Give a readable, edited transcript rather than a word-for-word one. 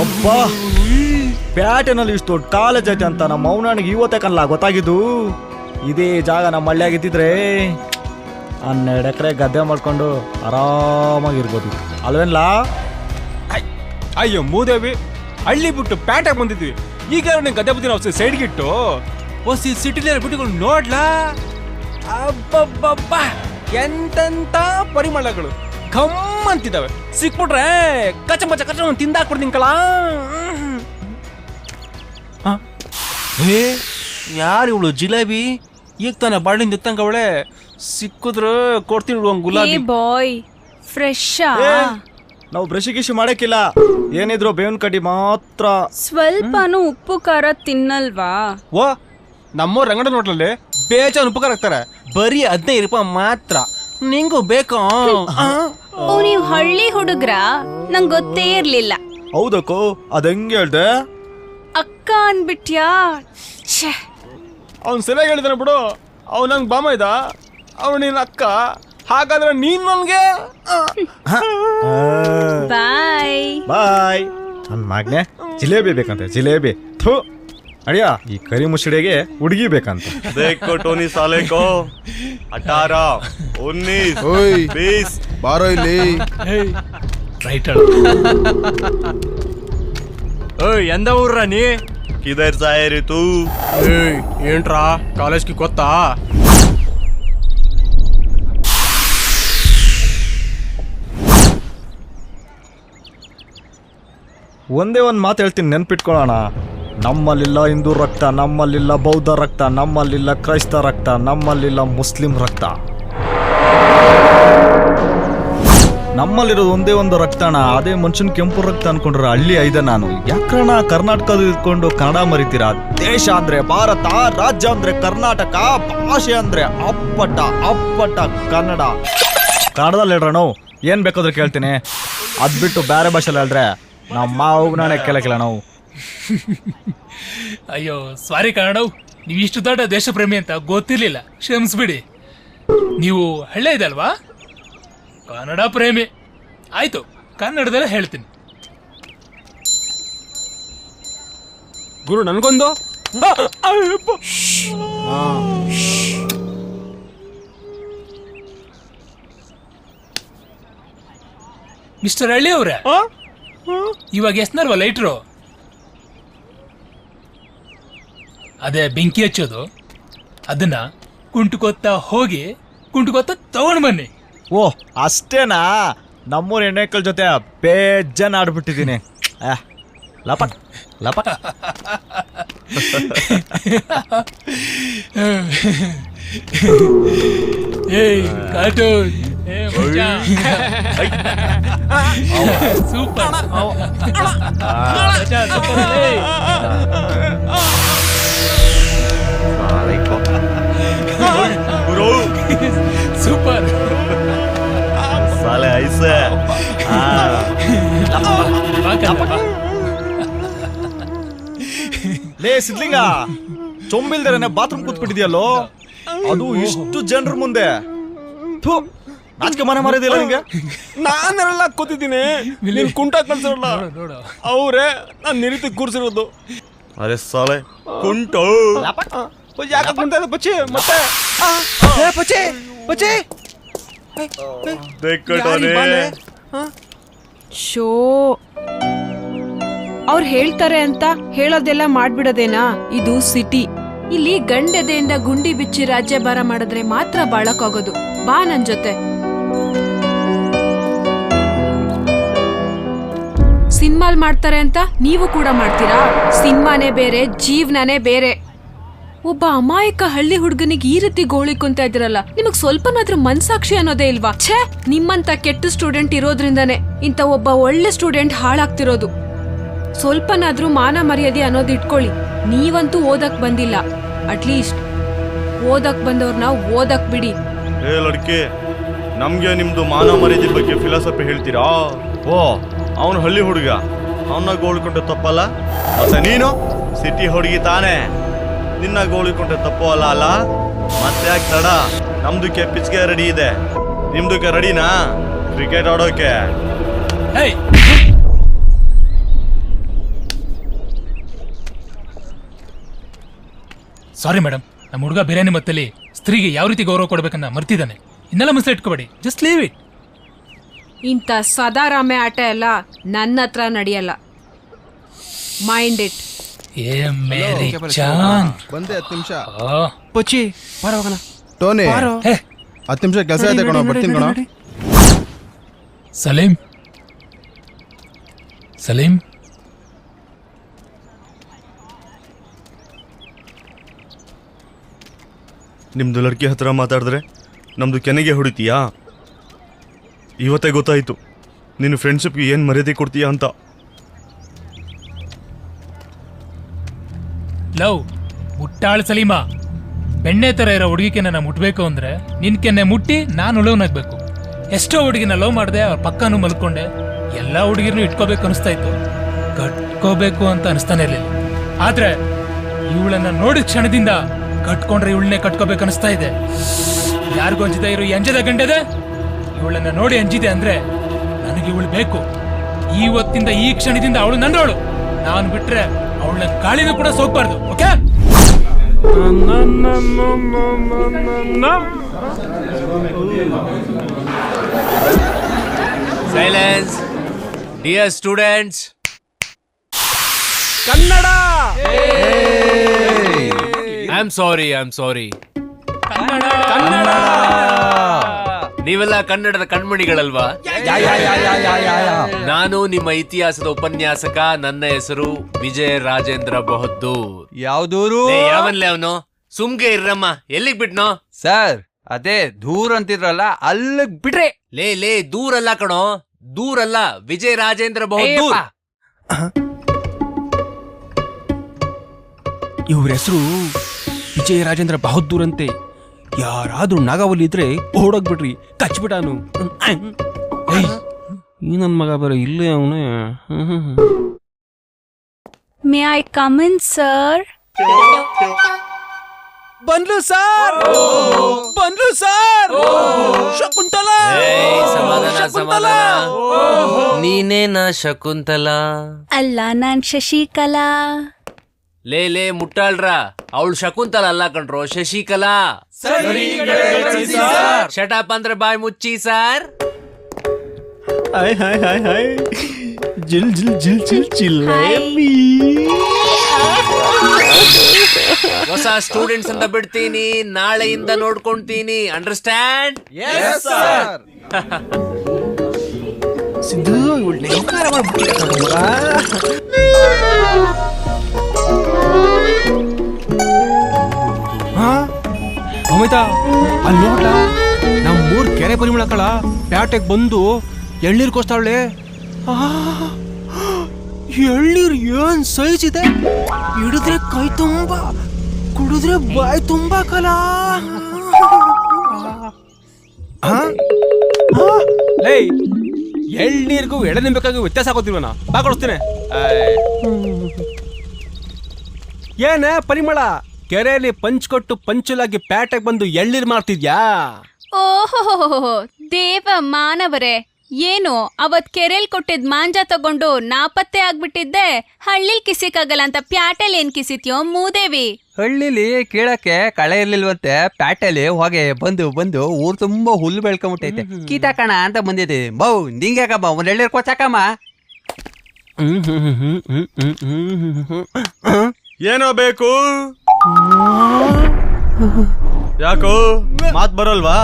ಅಬ್ಬಾ ಪ್ಯಾಟೆನಲ್ಲಿ ಇಷ್ಟು ದೊಡ್ಡ ಕಾಲೇಜ್ ಐತೆ ಅಂತ ನಮ್ಮ ಮೌನನಿಗೆ ಇವತ್ತೇ ಕಲ್ಲ ಗೊತ್ತಾಗಿದ್ದು. ಇದೇ ಜಾಗ ನಮ್ಮ ಹಳ್ಳಿಯಾಗಿದ್ದಿದ್ರೆ 12 ಎಕರೆ ಗದ್ದೆ ಮಾಡ್ಕೊಂಡು ಆರಾಮಾಗಿರ್ಬೋದು ಅಲ್ವೇನ್ಲಾ? ಅಯ್ಯೋ ಮೂದೇವಿ, ಹಳ್ಳಿ ಬಿಟ್ಟು ಪ್ಯಾಟಾಗಿ ಬಂದಿದ್ವಿ. ಈಗ ಗದ್ದೆ ಬುದ್ಧಿ ನಾವು ಸೈಡ್ಗಿಟ್ಟು ಹೊಸಿ ಸಿಟಿಲಿ ಬಿಟ್ಟುಗಳು ನೋಡ್ಲಾ. ಅಬ್ಬಬ್ಬಬ್ಬ, ಎಂತೆಂತ ಪರಿಮಳಗಳು ಕಮ್ಮಂತಿದ್ದಾವೆ. ಸಿಕ್ಬಿಟ್ರೆ ಕಚಮಚ ಕಚ ತಿಂದಾಕ್ಬಿಡ್ತೀನಿ ಕಲ. ಯಾರು ಇವಳು ಜಿಲೇಬಿ? ಈಗ ತಾನೆ ಬಾಳಿಂದ ಎತ್ತಂಗವಳೆ. ಸಿಕ್ಕಿದ್ರೆ ಕೊಡ್ತೀನಿ ಗುಲಾಬಿ. ಬಾಯ್ ಫ್ರೆಶ್. ನಾವು ಬ್ರಷ್ ಗಿಶ್ ಮಾಡಕ್ಕಿಲ್ಲ, ಏನಿದ್ರು ಬೇವಿನ ಕಡ್ಡಿ ಮಾತ್ರ. ಸ್ವಲ್ಪನೂ ಉಪ್ಪು ಖಾರ ತಿನ್ನಲ್ವಾ? ಓ, ನಮ್ಮ ರಂಗಡ ನೋಟ್ಲಲ್ಲಿ ಬೇಜಾನ್ ಉಪಕಾರ ಹಾಕ್ತಾರೆ. ಬರೀ 15 ರೂಪಾಯಿ ಮಾತ್ರ. ನಿಂಗೂ ಬೇಕಾ? ನೀವ್ ಹಳ್ಳಿ ಹುಡುಗ್ರ? ನಂಗ್ ಗೊತ್ತೇ ಇರ್ಲಿಲ್ಲ. ಹೌದಕ್ಕೋ, ಅದಂಗೆ ಹೇಳ್ದೆ. ಅಕ್ಕ ಅನ್ಬಿಟ್ಯಾ? ಅವ್ನು ಸರಿಯಾಗಿ ಹೇಳಿದಾನೆ ಬಿಡು. ಅವ್ನು ನಂಗೆ ಬಾಮ ಇದ್ದ, ಅವ್ನು ನಿನ್ನ ಅಕ್ಕ. ಹಾಗಾದ್ರೆ ನೀನ್ ನನ್ಗೆ ಬಾಯ್ ಬಾಯ್. ನನ್ನ ಮಗನೆ ಜಿಲೇಬಿ ಬೇಕಂತೆ, ಜಿಲೇಬಿ. ಥೂ ಅಡಿಯ, ಈ ಕರಿ ಮುಸುಡಿಗೆ ಹುಡುಗಿ ಬೇಕಂತ. देखो टोनी साले को 18 19 20 ಬಾರೋ ಇಲ್ಲಿ. ರೈಟ್ ಎಂದ ಊರ್ರ ನೀ? किधर से आए रे तू? ఏంట్రా కాలేజ్కి కొత్త? ಒಂದೇ ಒಂದು ಮಾತು ಹೇಳ್ತೀನಿ, ನೆನ್ಪಿಟ್ಕೊಳ್ಳೋಣ. ನಮ್ಮಲ್ಲಿಲ್ಲ ಹಿಂದೂ ರಕ್ತ, ನಮ್ಮಲ್ಲಿಲ್ಲ ಬೌದ್ಧ ರಕ್ತ, ನಮ್ಮಲ್ಲಿಲ್ಲ ಕ್ರೈಸ್ತ ರಕ್ತ, ನಮ್ಮಲ್ಲಿಲ್ಲ ಮುಸ್ಲಿಂ ರಕ್ತ. ನಮ್ಮಲ್ಲಿರೋದು ಒಂದೇ ಒಂದು ರಕ್ತಣ, ಅದೇ ಮನುಷ್ಯನ ಕೆಂಪು ರಕ್ತ ಅನ್ಕೊಂಡ್ರೆ ಹಳ್ಳಿ ಐದೆ. ನಾನು ಯಾಕ್ರಣ ಕರ್ನಾಟಕದ ಇದ್ಕೊಂಡು ಕನ್ನಡ ಮರಿತೀರಾ? ದೇಶ ಅಂದ್ರೆ ಭಾರತ, ರಾಜ್ಯ ಅಂದ್ರೆ ಕರ್ನಾಟಕ, ಭಾಷೆ ಅಂದ್ರೆ ಅಪ್ಪಟ ಅಪ್ಪಟ ಕನ್ನಡ. ಕನ್ನಡದಲ್ಲಿ ಹೇಳ್ರಣ, ಏನ್ ಬೇಕಾದ್ರೆ ಕೇಳ್ತೀನಿ. ಅದ್ ಬಿಟ್ಟು ಬೇರೆ ಭಾಷೆಲಿ ಹೇಳ್ರೆ ನಮ್ಮ ಮಾವನೇ ಕೇಳಕ್ಕಿಲ್ಲ ನಾವು. ಅಯ್ಯೋ ಸಾರಿ ಕನ್ನಡವು, ನೀವು ಇಷ್ಟು ದೊಡ್ಡ ದೇಶ ಪ್ರೇಮಿ ಅಂತ ಗೊತ್ತಿರ್ಲಿಲ್ಲ, ಕ್ಷಮಿಸ್ಬಿಡಿ. ನೀವು ಹಳ್ಳಿ ಇದಲ್ವಾ? ಕನ್ನಡ ಪ್ರೇಮಿ. ಆಯ್ತು, ಕನ್ನಡದಲ್ಲೇ ಹೇಳ್ತೀನಿ. ಗುರು ನನ್ಗೊಂದು ಮಿಸ್ಟರ್ ಹಳ್ಳಿ ಅವ್ರೆ, ಇವಾಗ ಎಸ್ನಲ್ವಾ ಲೈಟ್ರು? ಅದೇ ಬೆಂಕಿ ಹಚ್ಚೋದು, ಅದನ್ನ ಕುಂಟುಕೊತ್ತಾ ಹೋಗಿ ಕುಂಟುಕೊತ್ತಾ ತಗೊಂಡ್ ಬನ್ನಿ. ಓ ಅಷ್ಟೇನಾ? ನಮ್ಮೂರ ಹೆಣ್ಣೆಕ್ಕಳ ಜೊತೆ ಬೇಜನ್ ಆಡ್ಬಿಟ್ಟಿದ್ದೀನಿ. ಲಪಟ್ ಲಪಟ್. ಏಯ್ ಕಾರ್ಟೂನ್, ಸೂಪರ್ ಸೂಪರ್ साले ऐसे ಲೇ ಸಿದ್ಲಿಂಗ, ಚೊಂಬಿಲ್ದೇನೆ ಬಾತ್ರೂಮ್ ಕೂತ್ಬಿಟ್ಟಿದ್ಯಲ್ಲೋ, ಅದು ಇಷ್ಟು ಜನರ ಮುಂದೆ. ಥೂ, ನಾಚಿಕೆ ಮನೆ ಮಾರಿದಿಲ್ಲ ನಿಂಗೆ? ನಾನೆಲ್ಲ ಕೂತಿದ್ದೀನಿ, ನೀನ್ ಕುಂಟ ಕಳ್ಸಿರಲ್ಲ. ಅವ್ರೆ ನಾನ್ ನಿರೀತಿ ಕೂರ್ಸಿರೋದು. अरे साले कुंटो ಯಾಕೆ ಕುಂಟ ಬಚ್ಚಿ ಮತ್ತೆ ಬಚ್ಚಿ ಬಚ್ಚಿ देखो टोनी ಶೋ, ಅವ್ರು ಹೇಳ್ತಾರೆ ಅಂತ ಹೇಳೋದೆಲ್ಲ ಮಾಡ್ಬಿಡೋದೇನಾ? ಇದು ಸಿಟಿ. ಇಲ್ಲಿ ಗಂಡೆದೆಯಿಂದ ಗುಂಡಿ ಬಿಚ್ಚಿ ರಾಜ್ಯಭಾರ ಮಾಡಿದ್ರೆ ಮಾತ್ರ ಬಾಳಕ್ಕಾಗೋದು. ಬಾ ನನ್ ಜೊತೆ. ಸಿನಿಮಾಲ್ ಮಾಡ್ತಾರೆ ಅಂತ ನೀವು ಕೂಡ ಮಾಡ್ತೀರಾ? ಸಿನಿಮಾನೇ ಬೇರೆ, ಜೀವನನೇ ಬೇರೆ. ಒಬ್ಬ ಅಮಾಯಕ ಹಳ್ಳಿ ಹುಡುಗನಿಗೆ ಈ ರೀತಿ ಗೋಳಿಕೊಂತ ಇದ್ರಲ್ಲ, ನಿಮಗ್ ಸ್ವಲ್ಪನಾದ್ರೂ ಮನ್ಸಾಕ್ಷಿ ಅನ್ನೋದೇ ಇಲ್ವಾ? ಛೇ, ನಿಮ್ಮಂತ ಕೆಟ್ಟ ಸ್ಟೂಡೆಂಟ್ ಇರೋದ್ರಿಂದಾನೆ ಇಂತ ಒಬ್ಬ ಒಳ್ಳೆ ಸ್ಟೂಡೆಂಟ್ ಹಾಳಾಗ್ತಿರೋದು. ಸ್ವಲ್ಪನಾದ್ರೂ ಮಾನ ಮರ್ಯಾದೆ ಅನ್ನೋದು ಇಟ್ಕೊಳ್ಳಿ. ನೀವಂತೂ ಓದಕ್ ಬಂದಿಲ್ಲ, ಅಟ್ಲೀಸ್ಟ್ ಓದಕ್ ಬಂದವ್ರನ್ನ ಓದಕ್ ಬಿಡಿ. ಏ ಲಡ್ಕೆ, ನಮ್ಗೆ ನಿಮ್ದು ಮಾನ ಮರ್ಯಾದೆ ಬಗ್ಗೆ ಫಿಲಾಸಫಿ ಹೇಳ್ತೀರಾ? ಓ, ಅವನು ಹಳ್ಳಿ ಹುಡುಗ, ಅವನ್ನ ಗೋಳ್ಕೊಂಡ್ರೆ ತಪ್ಪಲ್ಲ. ಮತ್ತೆ ನೀನು ಸಿಟಿ ಹುಡುಗಿ ತಾನೆ, ನಿನ್ನ ಗೋಳಿಕೊಂಡ್ರೆ ತಪ್ಪು ಅಲ್ಲ ಅಲ್ಲ? ಮತ್ತೆ ಯಾಕೆ ತಡ? ನಮ್ದಕ್ಕೆ ಪಿಚ್ಗೆ ರೆಡಿ ಇದೆ, ನಿಮ್ದಕ್ಕೆ ರೆಡಿನಾ ಕ್ರಿಕೆಟ್ ಆಡೋಕೆ? ಸಾರಿ ಮೇಡಮ್, ನಮ್ಮ ಹುಡುಗ ಬಿರಿಯಾನಿ ಮತ್ತಲ್ಲಿ ಸ್ತ್ರೀಗೆ ಯಾವ ರೀತಿ ಗೌರವ ಕೊಡ್ಬೇಕನ್ನ ಮರ್ತಿದ್ದಾನೆ. ಇನ್ನೆಲ್ಲ ಮನಸ್ಸಲ್ಲಿ ಇಟ್ಕೋಬೇಡಿ, ಜಸ್ಟ್ ಲೀವ್ ಇಟ್. ಇಂಥ ಸದಾರಾಮೆ ಆಟ ಎಲ್ಲ ನನ್ನ ಹತ್ರ ನಡೆಯಲ್ಲ. Mind it. ಏ ಮೇರಿ ಜಾನ್. ಬಂದೆ 10 ನಿಮಿಷ. ಪಚ್ಚಿ ಬಾರ ಹೋಗೋಣ. ಟೋನಿ ಹೇ 10 ನಿಮಿಷ ಕೆಲಸ ಇದೆ ಕಣೋ, ಬರ್ತೀನಿ ಕಣೋ. ಸಲೀಂ, ಸಲೀಂ, ನಿಮ್ದು ಲಡ್ಕಿ ಹತ್ರ ಮಾತಾಡಿದ್ರೆ ನಮ್ದು ಕೆನೆಗೆ ಹೊಡಿತೀಯಾ? ಇವತ್ತೇ ಗೊತ್ತಾಯ್ತು ನಿನ್ನ ಫ್ರೆಂಡ್ಶಿಪ್ಗೆ ಏನು ಮರ್ಯಾದೆ ಕೊಡ್ತೀಯಾ ಅಂತ. ಲವ್ ಮುಟ್ಟಾಳ್ ಸಲೀಮ. ಬೆಣ್ಣೆ ತರ ಇರೋ ಹುಡುಗಿಗೆ ನನ್ನ ಮುಟ್ಬೇಕು ಅಂದ್ರೆ ನಿನ್ ಕೆನ್ನೆ ಮುಟ್ಟಿ ನಾನು ಉಳವನಾಗ್ಬೇಕು. ಎಷ್ಟೋ ಹುಡುಗಿನ ಲವ್ ಮಾಡಿದೆ, ಅವ್ರ ಪಕ್ಕನೂ ಮಲ್ಕೊಂಡೆ. ಎಲ್ಲಾ ಹುಡುಗಿರ್ನು ಇಟ್ಕೋಬೇಕು ಅನಿಸ್ತಾ ಇತ್ತು, ಕಟ್ಕೋಬೇಕು ಅಂತ ಅನಿಸ್ತಾನೆ ಇರ್ಲಿಲ್ಲ. ಆದ್ರೆ ಇವಳನ್ನ ನೋಡಿದ ಕ್ಷಣದಿಂದ ಕಟ್ಕೊಂಡ್ರೆ ಇವಳನ್ನೇ ಕಟ್ಕೋಬೇಕು ಅನಿಸ್ತಾ ಇದೆ. ಯಾರಿಗೂ ಅಂಜಿದೆ ಇರೋ ಅಂಜದ ಗಂಡದೆ, ಇವಳನ್ನ ನೋಡಿ ಅಂಜಿದೆ ಅಂದ್ರೆ ನನಗೆ ಇವಳು ಬೇಕು. ಇವತ್ತಿಂದ ಈ ಕ್ಷಣದಿಂದ ಅವಳು ನನ್ನವಳು. ನಾನು ಬಿಟ್ರೆ ಅವಳನ್ನ ಗಾಳಿನೂ ಕೂಡ ಸೋಗ್ಬಾರ್ದು. Okay? Silence dear students. Kannada. I am sorry. Kannada. ನೀವೆಲ್ಲ ಕನ್ನಡದ ಕಣ್ಮಣಿಗಳಲ್ವಾ? ನಾನು ನಿಮ್ಮ ಇತಿಹಾಸದ ಉಪನ್ಯಾಸಕ. ನನ್ನ ಹೆಸರು ವಿಜಯ ರಾಜೇಂದ್ರ ಬಹದ್ದೂರ್. ಯಾವ್ದೂರು? ಯಾವನ್ಲೇ ಅವನು? ಸುಮ್ಗೆ ಇರ್ರಮ್ಮ. ಎಲ್ಲಿಗ್ ಬಿಟ್ನೋ? ಸರ್ ಅದೇ ದೂರ ಅಂತಿದ್ರಲ್ಲ, ಅಲ್ಲಿಗ್ ಬಿಡ್ರಿ. ಲೇ ದೂರಲ್ಲ ಕಣೋ, ದೂರಲ್ಲ. ವಿಜಯ ರಾಜೇಂದ್ರ ಬಹದ್ದೂರ್. ಇವ್ರ ಹೆಸರು ವಿಜಯ ರಾಜೇಂದ್ರ ಬಹದ್ದೂರ್ ಅಂತೆ. ಯಾರಾದ್ರೂ ನಾಗಾವಲಿ ಇದ್ರೆ ಓಡೋಗ್ಬಿಡ್ರಿ, ಕಚ್ಬಿಟ್ಟಾನು. ಈ ನನ್ ಮಗ ಬರ ಇಲ್ಲೇ ಅವನೇ. May I come in sir? ಬಂದ್ಲು ಸರ್. ಶಕುಂತಲಾ. ಸಮಾಧಾನ. ನೀನೇನಾ ಶಕುಂತಲಾ? ಅಲ್ಲ, ನಾನ್ ಶಶಿಕಲಾ. ಲೇ ಮುಟ್ಟಾಳ್ರ, ಅವಳು ಶಕುಂತಲ ಅಲ್ಲ ಕಣ್ರೋ, ಶಶಿಕಲಾ. ಶಟಪ್ ಅಂದ್ರೆ ಬಾಯ್ ಮುಚ್ಚಿ ಸರ್. ಜಿಲ್ ಜಿಲ್ ಜಿಲ್ ಜಿಲ್ ಜಿಲೇಬಿ. ಹೊಸ ಸ್ಟೂಡೆಂಟ್ಸ್ ಅಂತ ಬಿಡ್ತೀನಿ, ನಾಳೆಯಿಂದ ನೋಡ್ಕೊಂತೀನಿ. ಅಂಡರ್ಸ್ಟ್ಯಾಂಡ್? ಸಿದ್ದು ಇವಳು ನೆಂಕಾರ ಮಾಡ್ಬಿಟ್ಟಿಲ್ಲ. ಅಮಿತಾ, ಅಲ್ಲಿ ನೋಡ್ಲಾ, ನಮ್ಮೂರ್ ಕೆರೆ ಪರಿಮಳ ಕಳ ಪ್ಯಾಟೆಗ್ ಬಂದು ಎಳ್ನೀರ್ ಕೋಸ್ತಾವಳೆ. ಎಳ್ನೀರ್ ಏನ್ ಸೈಜ್ ಇದೆ! ಹಿಡಿದ್ರೆ ಕೈ ತುಂಬಾ, ಕುಡಿದ್ರೆ ಬಾಯಿ ತುಂಬಾ ಕಲ. ಲೇ, ಎಳ್ನೀರ್ಗೂ ಎಳೆನಿಂಬೇಕಾಗಿ ವ್ಯತ್ಯಾಸ ಆಗೋದಿಲ್ವನ? ಬಾ ಕೊಡಿಸ್ತೇನೆ. ಏನೇ ಪರಿಮಳ, ಕೆರೆಯಲ್ಲಿ ಪಂಚ್ ಕೊಟ್ಟು ಪಂಚುಲಾಗಿ ಪ್ಯಾಟೆಗೆ ಬಂದು ಎಳ್ನೀರ್ ಮಾಡ್ತಿದ್ಯಾ? ಓಹೋ ದೇವ ಮಾನವರೇ, ಏನು ಅವತ್ ಕೆರೆಲ್ ಕೊಟ್ಟಿದ್ ಮಾಂಜ ತಗೊಂಡು ನಾಪತ್ತೆ ಆಗ್ಬಿಟ್ಟಿದ್ದೆ. ಹಳ್ಳಿಲ್ ಕಿಸಿಕಾಗಲ್ಲ ಅಂತ ಪ್ಯಾಟೆಲ್ ಏನ್ ಕಿಸಿತ್ಯೋ ಮೂದೇವಿ? ಹಳ್ಳಿಲಿ ಕೇಳಕ್ಕೆ ಕಳೆ ಇರ್ಲಿಲ್ವಂತೆ. ಪ್ಯಾಟೆಲಿ ಹೊಗೆ ಬಂದು ಬಂದು ಊರ್ ತುಂಬಾ ಹುಲ್ಲು ಬೆಳ್ಕೊಂಬಿಟ್ಟೈತೆ. ಕೀತಾಕಣ ಅಂತ ಬಂದಿದೆ. ಬೌ ನಿಂಗ್ಯಾಕಮ್ಮ ಒಂದ್ ಎಳ್ನೀರ್ ಕೋಚಾಕಮ್ಮ. ಏನೋ ಬೇಕು? ಯಾಕೋ ಮಾತ್ ಬರೋಲ್ವಾ?